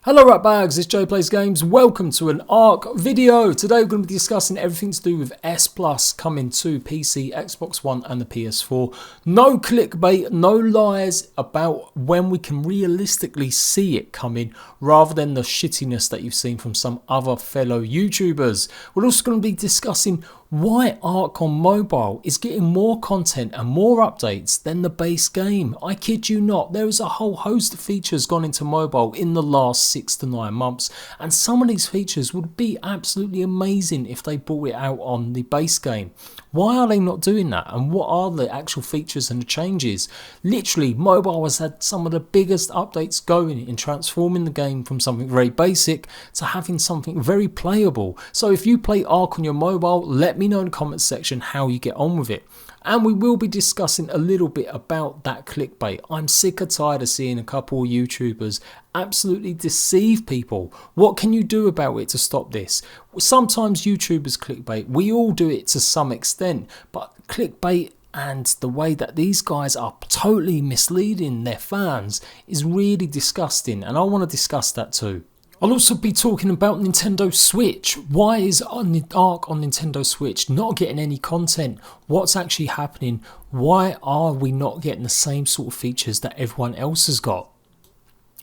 Hello Ratbags, it's Jade Plays Games. Welcome to an ARK video. Today we're going to be discussing everything to do with S Plus coming to PC, Xbox One and the PS4. No clickbait, no lies about when we can realistically see it coming rather than the shittiness that you've seen from some other fellow YouTubers. We're also going to be discussing why ARK on mobile is getting more content and more updates than the base game. I kid you not, there is a whole host of features gone into mobile in the last 6 to 9 months, and some of these features would be absolutely amazing if they brought it out on the base game. Why are they not doing that, and what are the actual features and the changes? Literally, mobile has had some of the biggest updates going in transforming the game from something very basic to having something very playable. So if you play ARK on your mobile, let me know in the comments section how you get on with it. And we will be discussing a little bit about that clickbait. I'm sick and tired of seeing a couple of YouTubers absolutely deceive people. What can you do about it to stop this? Sometimes YouTubers clickbait. We all do it to some extent, but clickbait and the way that these guys are totally misleading their fans is really disgusting, and I want to discuss that too. I'll also be talking about Nintendo Switch. Why is ARK on Nintendo Switch not getting any content? What's actually happening? Why are we not getting the same sort of features that everyone else has got?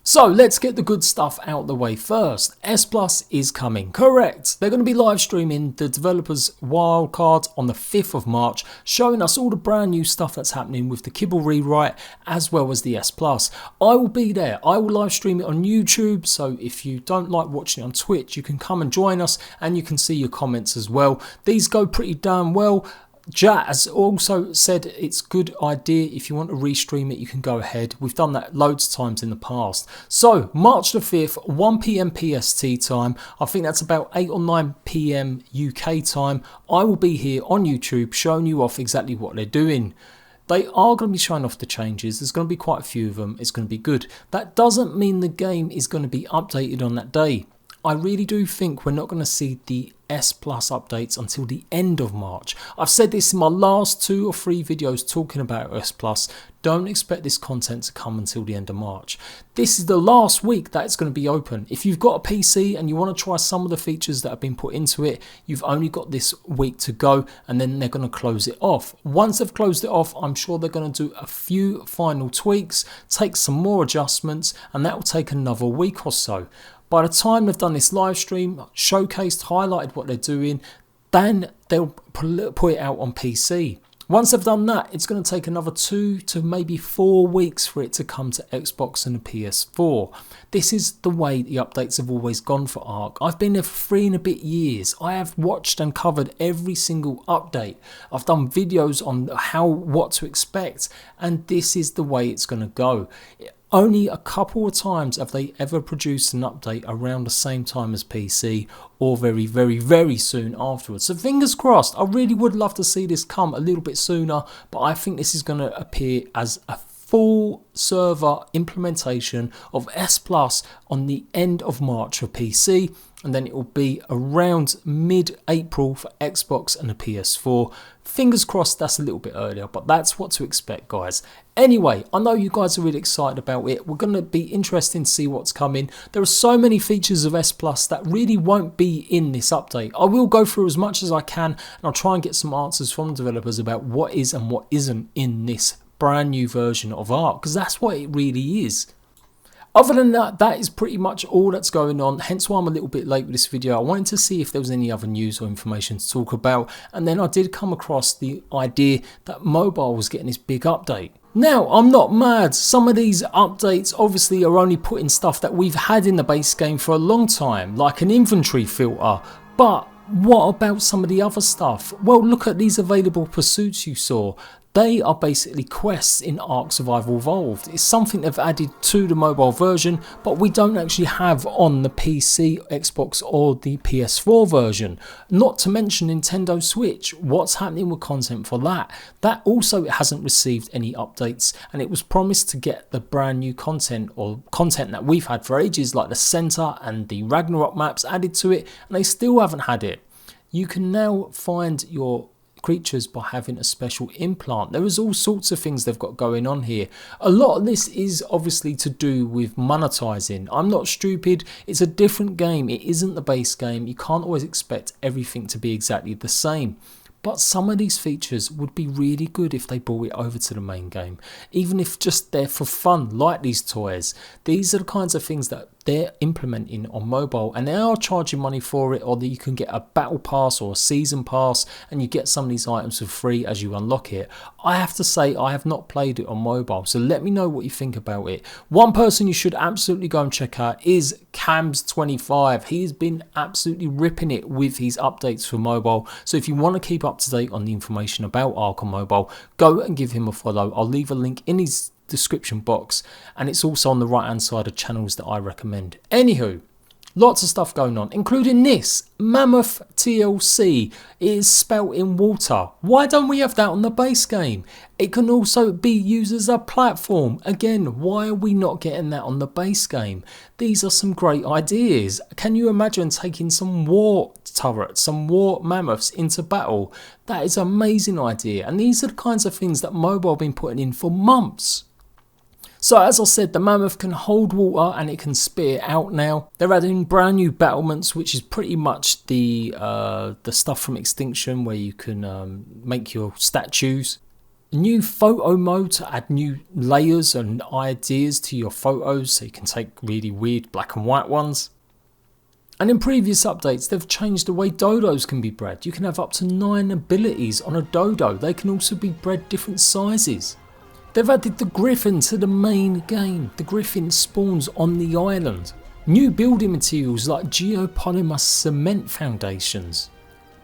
So let's get the good stuff out the way first. S Plus is coming, correct. They're going to be live streaming the developers wildcard on the 5th of March, showing us all the brand new stuff that's happening with the Kibble rewrite as well as the S Plus. I will be there. I will live stream it on YouTube, so if you don't like watching it on Twitch, you can come and join us and you can see your comments as well. These go pretty damn well. Jade has also said it's a good idea. If you want to restream it, you can go ahead. We've done that loads of times in the past. So March the 5th, 1 PM PST time. I think that's about 8 or 9 PM UK time. I will be here on YouTube showing you off exactly what they're doing. They are going to be showing off the changes. There's going to be quite a few of them. It's going to be good. That doesn't mean the game is going to be updated on that day. I really do think we're not going to see the S Plus updates until the end of March. I've said this in my last 2 or 3 videos talking about S Plus. Don't expect this content to come until the end of March. This is the last week that it's going to be open. If you've got a PC and you want to try some of the features that have been put into it, you've only got this week to go, and then they're going to close it off. Once they've closed it off, I'm sure they're going to do a few final tweaks, take some more adjustments, and that will take another week or so. By the time they've done this live stream, showcased, highlighted what they're doing, then they'll put it out on PC. Once they've done that, it's going to take another 2 to maybe 4 weeks for it to come to Xbox and the PS4. This is the way the updates have always gone for ARK. I've been there for 3 and a bit years. I have watched and covered every single update. I've done videos on what to expect, and this is the way it's going to go. Only a couple of times have they ever produced an update around the same time as PC, or very, very, very soon afterwards. So fingers crossed. I really would love to see this come a little bit sooner, but I think this is going to appear as a full server implementation of S Plus on the end of March for PC, and then it will be around mid-April for Xbox and the PS4. Fingers crossed that's a little bit earlier, but that's what to expect, guys. Anyway, I know you guys are really excited about it. We're going to be interested to see what's coming. There are so many features of S Plus that really won't be in this update. I will go through as much as I can, and I'll try and get some answers from developers about what is and what isn't in this brand new version of ARK, because that's what it really is. Other than that, that is pretty much all that's going on, hence why I'm a little bit late with this video. I wanted to see if there was any other news or information to talk about, and then I did come across the idea that mobile was getting this big update. Now, I'm not mad. Some of these updates obviously are only putting stuff that we've had in the base game for a long time, like an inventory filter, but what about some of the other stuff? Well, look at these available pursuits you saw. They are basically quests in ARK Survival Evolved. It's something they've added to the mobile version, but we don't actually have on the PC, Xbox or the PS4 version. Not to mention Nintendo Switch. What's happening with content for that? That also hasn't received any updates, and it was promised to get the brand new content, or content that we've had for ages, like the Center and the Ragnarok maps added to it, and they still haven't had it. You can now find your creatures by having a special implant. There is all sorts of things they've got going on here. A lot of this is obviously to do with monetizing. I'm not stupid, it's a different game, it isn't the base game, you can't always expect everything to be exactly the same. But some of these features would be really good if they brought it over to the main game. Even if just they're for fun, like these toys. These are the kinds of things that they're implementing on mobile, and they are charging money for it, or that you can get a battle pass or a season pass and you get some of these items for free as you unlock it. I have to say, I have not played it on mobile, so let me know what you think about it. One person you should absolutely go and check out is Cams25. He's been absolutely ripping it with his updates for mobile, so if you want to keep up to date on the information about ARK on mobile, go and give him a follow. I'll leave a link in his description box, and it's also on the right hand side of channels that I recommend. Anywho, lots of stuff going on, including this Mammoth TLC. It is spelt in water. Why don't we have that on the base game? It can also be used as a platform. Again, why are we not getting that on the base game? These are some great ideas. Can you imagine taking some war turrets, some war mammoths into battle? That is an amazing idea, and these are the kinds of things that mobile have been putting in for months. So as I said, the Mammoth can hold water and it can spit it out now. They're adding brand new Battlements, which is pretty much the stuff from Extinction, where you can make your statues. New photo mode to add new layers and ideas to your photos, so you can take really weird black and white ones. And in previous updates, they've changed the way dodos can be bred. You can have up to 9 abilities on a dodo. They can also be bred different sizes. They've added the Griffin to the main game. The Griffin spawns on the island. New building materials like geopolymer cement foundations.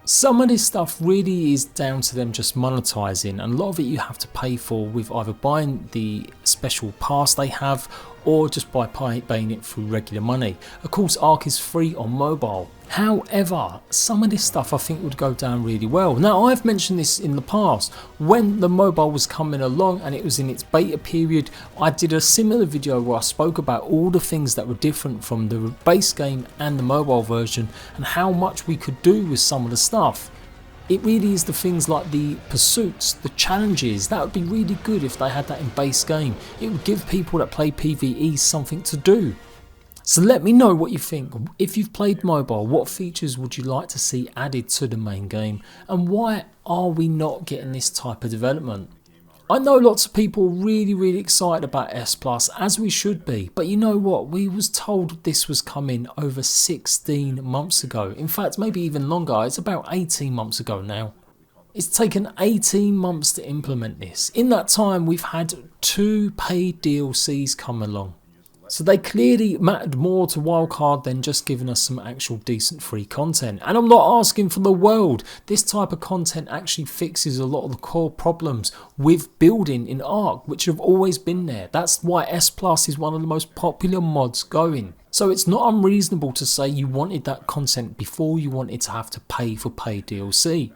Some of this stuff really is down to them just monetizing, and a lot of it you have to pay for with either buying the special pass they have or just by paying it through regular money. Of course, ARK is free on mobile. However, some of this stuff I think would go down really well. Now, I've mentioned this in the past. When the mobile was coming along and it was in its beta period, I did a similar video where I spoke about all the things that were different from the base game and the mobile version, and how much we could do with some of the stuff. It really is the things like the pursuits, the challenges. That would be really good if they had that in base game. It would give people that play PvE something to do. So let me know what you think. If you've played mobile, what features would you like to see added to the main game, and why are we not getting this type of development? I know lots of people are really excited about S+, as we should be, but you know what? We was told this was coming over 16 months ago. In fact, maybe even longer. It's about 18 months ago now. It's taken 18 months to implement this. In that time, we've had 2 paid DLCs come along. So they clearly mattered more to Wildcard than just giving us some actual decent free content. And I'm not asking for the world. This type of content actually fixes a lot of the core problems with building in ARK, which have always been there. That's why S+ is one of the most popular mods going. So it's not unreasonable to say you wanted that content before you wanted to have to pay for paid DLC.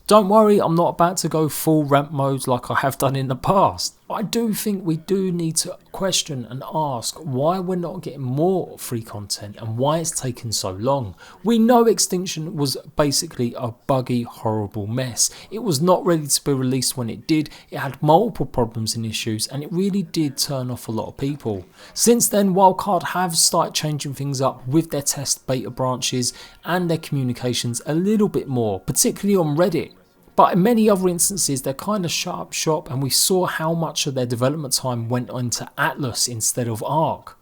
Don't worry, I'm not about to go full ramp mode like I have done in the past. I do think we do need to question and ask why we're not getting more free content and why it's taken so long. We know Extinction was basically a buggy, horrible mess. It was not ready to be released when it did. It had multiple problems and issues, and it really did turn off a lot of people. Since then, Wildcard have started changing things up with their test beta branches and their communications a little bit more, particularly on Reddit. But in many other instances, they're kind of shut up shop, and we saw how much of their development time went into Atlas instead of ARK.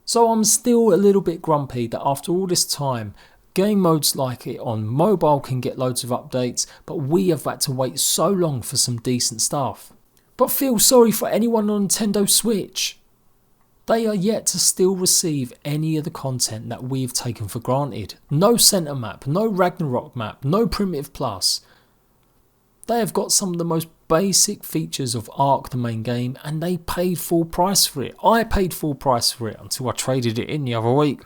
So I'm still a little bit grumpy that after all this time, game modes like it on mobile can get loads of updates, but we have had to wait so long for some decent stuff. But feel sorry for anyone on Nintendo Switch. They are yet to still receive any of the content that we've taken for granted. No center map, no Ragnarok map, no Primitive Plus. They have got some of the most basic features of ARK, the main game, and they paid full price for it. I paid full price for it until I traded it in the other week.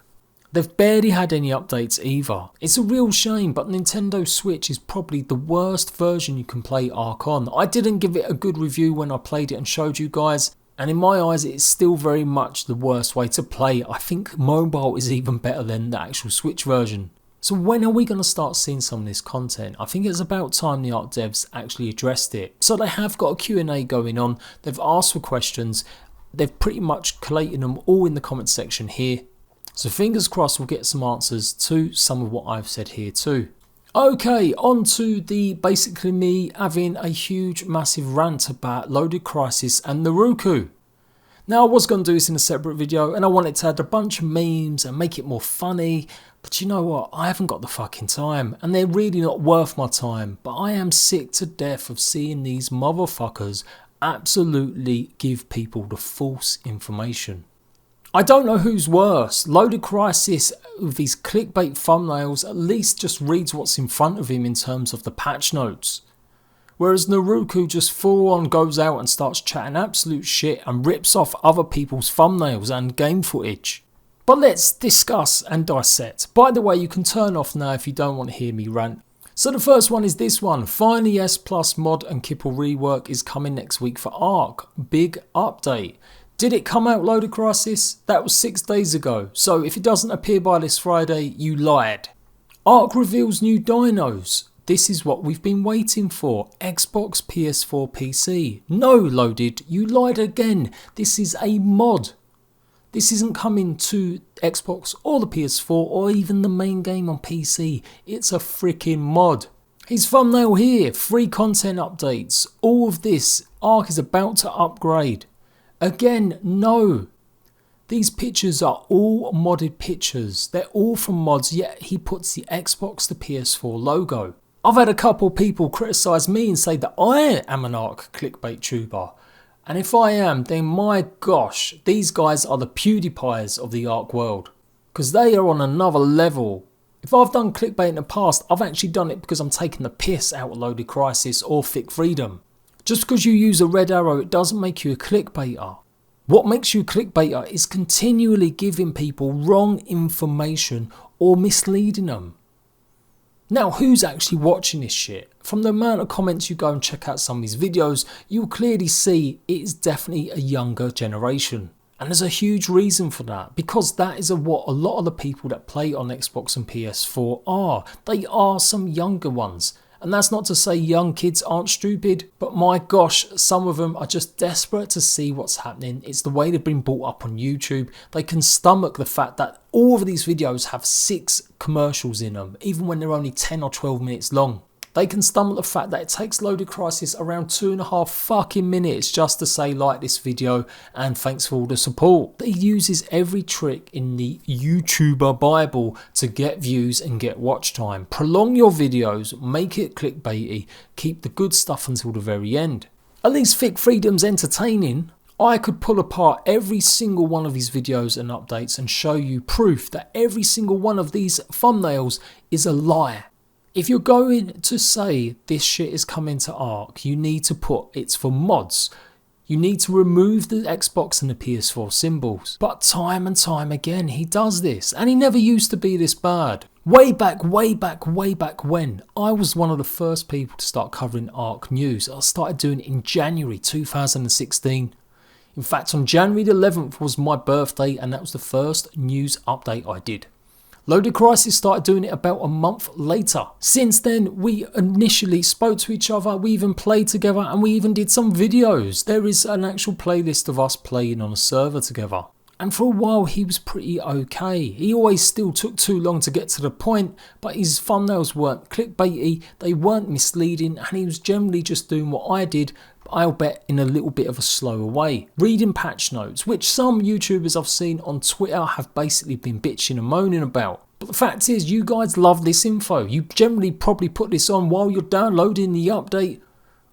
They've barely had any updates either. It's a real shame, but Nintendo Switch is probably the worst version you can play ARK on. I didn't give it a good review when I played it and showed you guys, and in my eyes it's still very much the worst way to play. I think mobile is even better than the actual Switch version. So when are we going to start seeing some of this content? I think it's about time the ARK devs actually addressed it. So they have got a Q&A going on, they've asked for questions, they've pretty much collated them all in the comment section here. So fingers crossed we'll get some answers to some of what I've said here too. Okay, on to the basically me having a huge massive rant about Loaded Crysis and Neroku. Now I was going to do this in a separate video and I wanted to add a bunch of memes and make it more funny, but you know what, I haven't got the fucking time and they're really not worth my time. But I am sick to death of seeing these motherfuckers absolutely give people the false information. I don't know who's worse. Loaded Crysis with these clickbait thumbnails at least just reads what's in front of him in terms of the patch notes. Whereas Neroku just full on goes out and starts chatting absolute shit and rips off other people's thumbnails and game footage. But let's discuss and dissect. By the way, you can turn off now if you don't want to hear me rant. So the first one is this one. Finally S Plus mod and Kipple rework is coming next week for ARK. Big update. Did it come out, Loaded Crysis? That was 6 days ago. So if it doesn't appear by this Friday, you lied. ARK reveals new dinos. This is what we've been waiting for. Xbox, PS4, PC. No, Loaded, you lied again. This is a mod. This isn't coming to Xbox or the PS4 or even the main game on PC. It's a freaking mod. His thumbnail here, free content updates. All of this, ARK is about to upgrade. Again, no. These pictures are all modded pictures. They're all from mods, yet he puts the Xbox, the PS4 logo. I've had a couple people criticise me and say that I am an ARK clickbait tuber. And if I am, then my gosh, these guys are the PewDiePies of the ARK world. Because they are on another level. If I've done clickbait in the past, I've actually done it because I'm taking the piss out of Loaded Crysis or Thick Freedom. Just because you use a red arrow, it doesn't make you a clickbaiter. What makes you a clickbaiter is continually giving people wrong information or misleading them. Now, who's actually watching this shit? From the amount of comments you go and check out some of these videos, you'll clearly see it is definitely a younger generation. And there's a huge reason for that, because that is what a lot of the people that play on Xbox and PS4 are. They are some younger ones. And that's not to say young kids aren't stupid, but my gosh, some of them are just desperate to see what's happening. It's the way they've been brought up on YouTube. They can stomach the fact that all of these videos have 6 commercials in them, even when they're only 10 or 12 minutes long. They can stomach the fact that it takes Loaded Crysis around 2.5 fucking minutes just to say like this video and thanks for all the support. He uses every trick in the YouTuber Bible to get views and get watch time. Prolong your videos, make it clickbaity, keep the good stuff until the very end. At least Thick Freedom's entertaining. I could pull apart every single one of these videos and updates and show you proof that every single one of these thumbnails is a lie. If you're going to say this shit is coming to ARK, you need to put it's for mods. You need to remove the Xbox and the PS4 symbols. But time and time again, he does this. And he never used to be this bad. Way back when, I was one of the first people to start covering ARK news. I started doing it in January 2016. In fact, on January the 11th was my birthday, and that was the first news update I did. Loaded Crysis started doing it about a month later. Since then, we initially spoke to each other, we even played together, and we even did some videos. There is an actual playlist of us playing on a server together. And for a while, he was pretty okay. He always still took too long to get to the point, but his thumbnails weren't clickbaity, they weren't misleading, and he was generally just doing what I did, I'll bet in a little bit of a slower way. Reading patch notes, which some YouTubers I've seen on Twitter have basically been bitching and moaning about. But the fact is, you guys love this info. You generally probably put this on while you're downloading the update,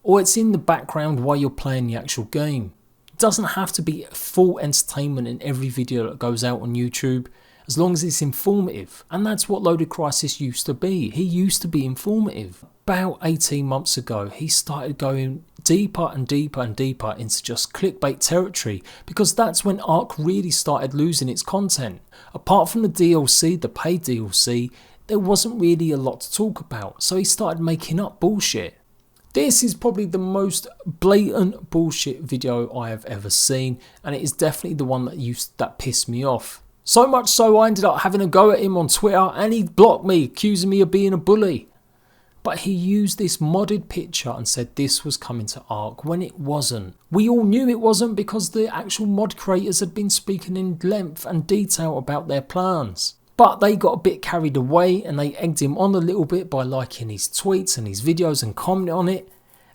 or it's in the background while you're playing the actual game. It doesn't have to be full entertainment in every video that goes out on YouTube, as long as it's informative. And that's what Loaded Crysis used to be. He used to be informative. About 18 months ago, he started going deeper and deeper and deeper into just clickbait territory, because that's when ARK really started losing its content. Apart from the DLC, the paid DLC, there wasn't really a lot to talk about, so he started making up bullshit. This is probably the most blatant bullshit video I have ever seen, and it is definitely the one that pissed me off. So much so I ended up having a go at him on Twitter and he blocked me, accusing me of being a bully. But he used this modded picture and said this was coming to ARK when it wasn't. We all knew it wasn't because the actual mod creators had been speaking in length and detail about their plans. But they got a bit carried away and they egged him on a little bit by liking his tweets and his videos and commenting on it,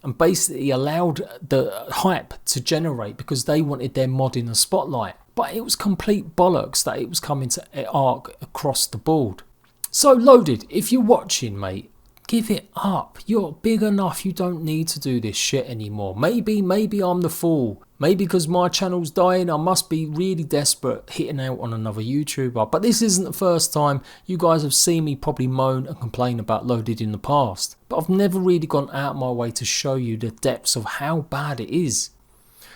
and basically allowed the hype to generate because they wanted their mod in the spotlight. But it was complete bollocks that it was coming to ARK across the board. So Loaded, if you're watching, mate, give it up. You're big enough, you don't need to do this shit anymore. Maybe I'm the fool. Maybe because my channel's dying, I must be really desperate hitting out on another YouTuber. But this isn't the first time. You guys have seen me probably moan and complain about Loaded in the past. But I've never really gone out of my way to show you the depths of how bad it is.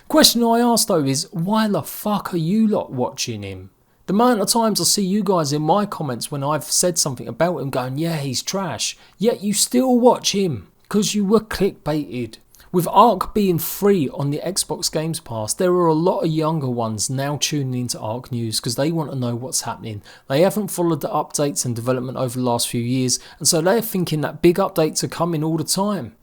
Question I ask though is, why the fuck are you lot watching him? The amount of times I see you guys in my comments when I've said something about him going, yeah, he's trash, yet you still watch him because you were clickbaited. With ARK being free on the Xbox Games Pass, there are a lot of younger ones now tuning into ARK News because they want to know what's happening. They haven't followed the updates and development over the last few years, and so they're thinking that big updates are coming all the time.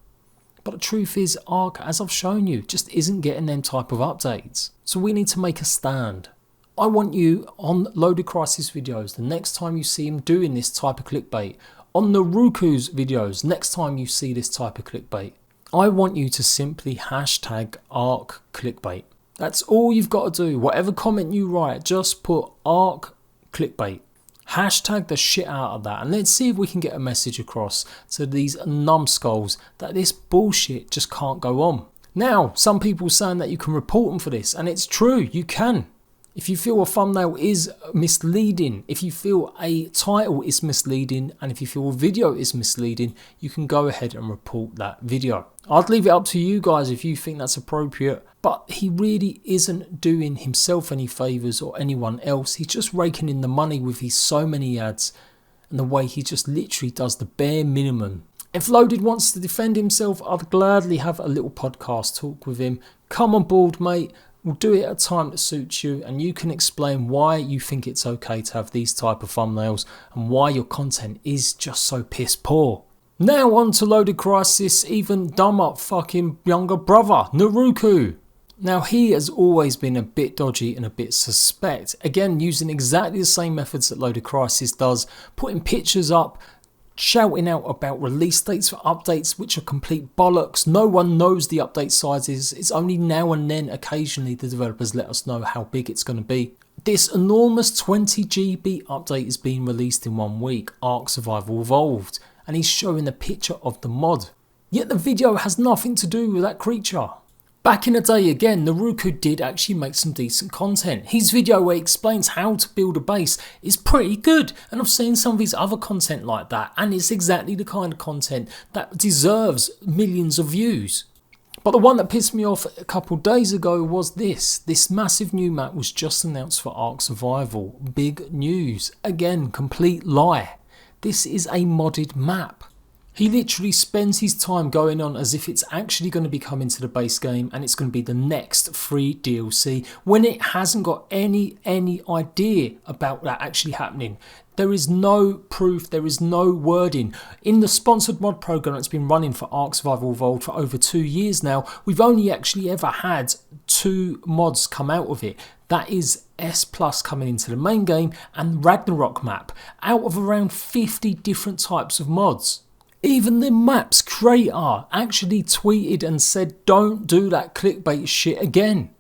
But the truth is, ARK, as I've shown you, just isn't getting them type of updates. So we need to make a stand. I want you on Loaded Crysis videos, the next time you see him doing this type of clickbait. On Neroku's videos, next time you see this type of clickbait. I want you to simply hashtag ARK clickbait. That's all you've got to do. Whatever comment you write, just put ARK clickbait. Hashtag the shit out of that and let's see if we can get a message across to these numbskulls that this bullshit just can't go on. Now, some people saying that you can report them for this, and it's true, you can. If you feel a thumbnail is misleading, if you feel a title is misleading, and if you feel a video is misleading, you can go ahead and report that video. I'd leave it up to you guys if you think that's appropriate, but he really isn't doing himself any favours or anyone else. He's just raking in the money with his so many ads and the way he just literally does the bare minimum. If Loaded wants to defend himself, I'd gladly have a little podcast talk with him. Come on board, mate. We'll do it at a time that suits you and you can explain why you think it's okay to have these type of thumbnails and why your content is just so piss poor. Now on to Loaded Crysis' even dumber fucking younger brother, Neroku. Now he has always been a bit dodgy and a bit suspect, again using exactly the same methods that Loaded Crysis does, putting pictures up, shouting out about release dates for updates which are complete bollocks. No one knows the update sizes. It's only now and then occasionally the developers let us know how big it's going to be. This enormous 20 GB update is being released in 1 week, ARK Survival Evolved, and he's showing a picture of the mod. Yet the video has nothing to do with that creature. Back in the day again, Neroku did actually make some decent content. His video where he explains how to build a base is pretty good, and I've seen some of his other content like that, and it's exactly the kind of content that deserves millions of views. But the one that pissed me off a couple of days ago was this massive new map was just announced for ARK Survival. Big news. Again, complete lie. This is a modded map. He literally spends his time going on as if it's actually going to be coming to the base game and it's going to be the next free DLC when it hasn't got any idea about that actually happening. There is no proof, there is no wording. In the sponsored mod program that's been running for ARK Survival Evolved for over 2 years now, we've only actually ever had 2 mods come out of it. That is Splus coming into the main game and Ragnarok map, out of around 50 different types of mods. Even the map's creator actually tweeted and said don't do that clickbait shit again.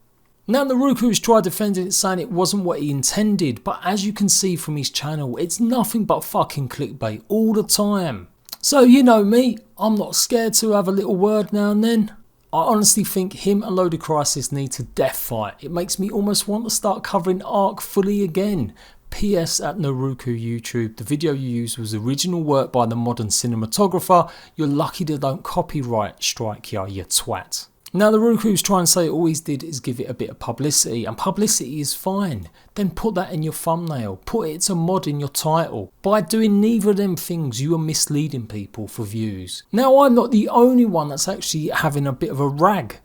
Now Neroku has tried defending it, saying it wasn't what he intended, but as you can see from his channel, it's nothing but fucking clickbait all the time. So you know me, I'm not scared to have a little word now and then. I honestly think him and Loaded Crysis need to death fight. It makes me almost want to start covering ARK fully again. PS at Neroku YouTube, the video you used was original work by the modern cinematographer. You're lucky they don't copyright strike you, you twat. Now Neroku's trying to say all he did is give it a bit of publicity, and publicity is fine. Then put that in your thumbnail, put it's a mod in your title. By doing neither of them things you are misleading people for views. Now I'm not the only one that's actually having a bit of a rag.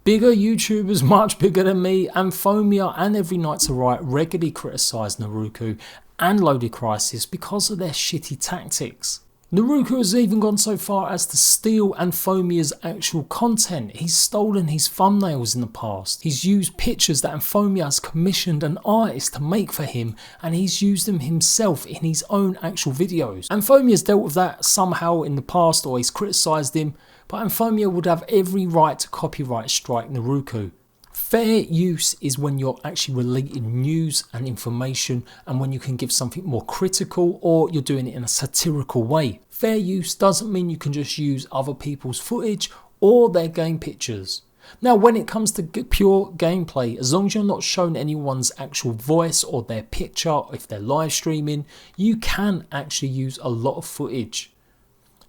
Bigger YouTubers, much bigger than me, and Phomia and Every Night to Write regularly criticise Neroku and Loaded Crysis because of their shitty tactics. Neroku has even gone so far as to steal Phomia's actual content. He's stolen his thumbnails in the past. He's used pictures that Phomia has commissioned an artist to make for him, and he's used them himself in his own actual videos. Phomia's dealt with that somehow in the past, or he's criticised him, but Phomia would have every right to copyright strike Neroku. Fair use is when you're actually relating news and information, and when you can give something more critical, or you're doing it in a satirical way. Fair use doesn't mean you can just use other people's footage or their game pictures. Now, when it comes to pure gameplay, as long as you're not showing anyone's actual voice or their picture, if they're live streaming, you can actually use a lot of footage.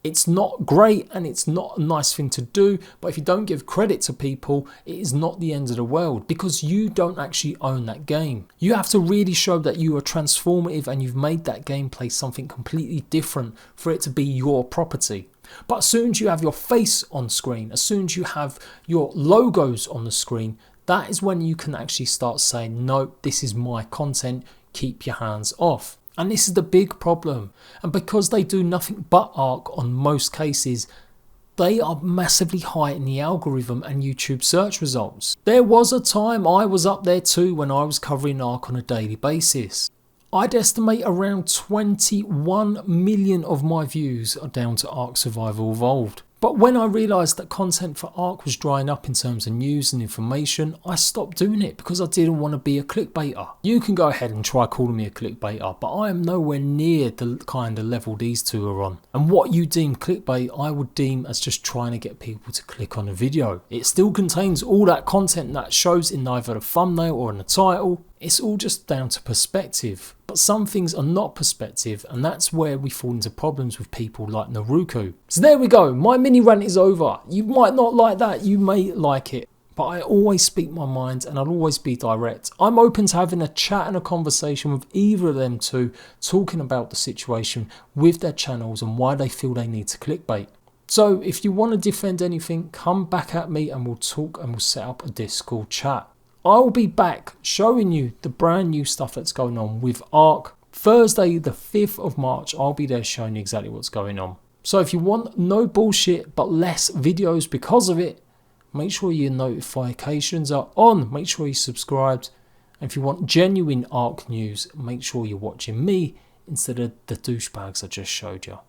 It's not great and it's not a nice thing to do, but if you don't give credit to people, it is not the end of the world, because you don't actually own that game. You have to really show that you are transformative and you've made that gameplay something completely different for it to be your property. But as soon as you have your face on screen, as soon as you have your logos on the screen, that is when you can actually start saying, no, this is my content, keep your hands off. And this is the big problem. And because they do nothing but ARK on most cases, they are massively high in the algorithm and YouTube search results. There was a time I was up there too when I was covering ARK on a daily basis. I'd estimate around 21 million of my views are down to ARK Survival Evolved. But when I realised that content for ARK was drying up in terms of news and information, I stopped doing it because I didn't want to be a clickbaiter. You can go ahead and try calling me a clickbaiter, but I am nowhere near the kind of level these two are on. And what you deem clickbait, I would deem as just trying to get people to click on a video. It still contains all that content that shows in either the thumbnail or in the title. It's all just down to perspective. But some things are not perspective, and that's where we fall into problems with people like Neroku. So there we go, my mini rant is over. You might not like that, you may like it, but I always speak my mind and I'll always be direct. I'm open to having a chat and a conversation with either of them two, talking about the situation with their channels and why they feel they need to clickbait. So if you want to defend anything, come back at me and we'll talk and we'll set up a Discord chat. I'll be back showing you the brand new stuff that's going on with ARK. Thursday the 5th of March, I'll be there showing you exactly what's going on. So if you want no bullshit but less videos because of it, make sure your notifications are on, make sure you're subscribed. And if you want genuine ARK news, make sure you're watching me instead of the douchebags I just showed you.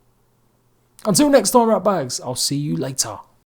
Until next time, ratbags, I'll see you later.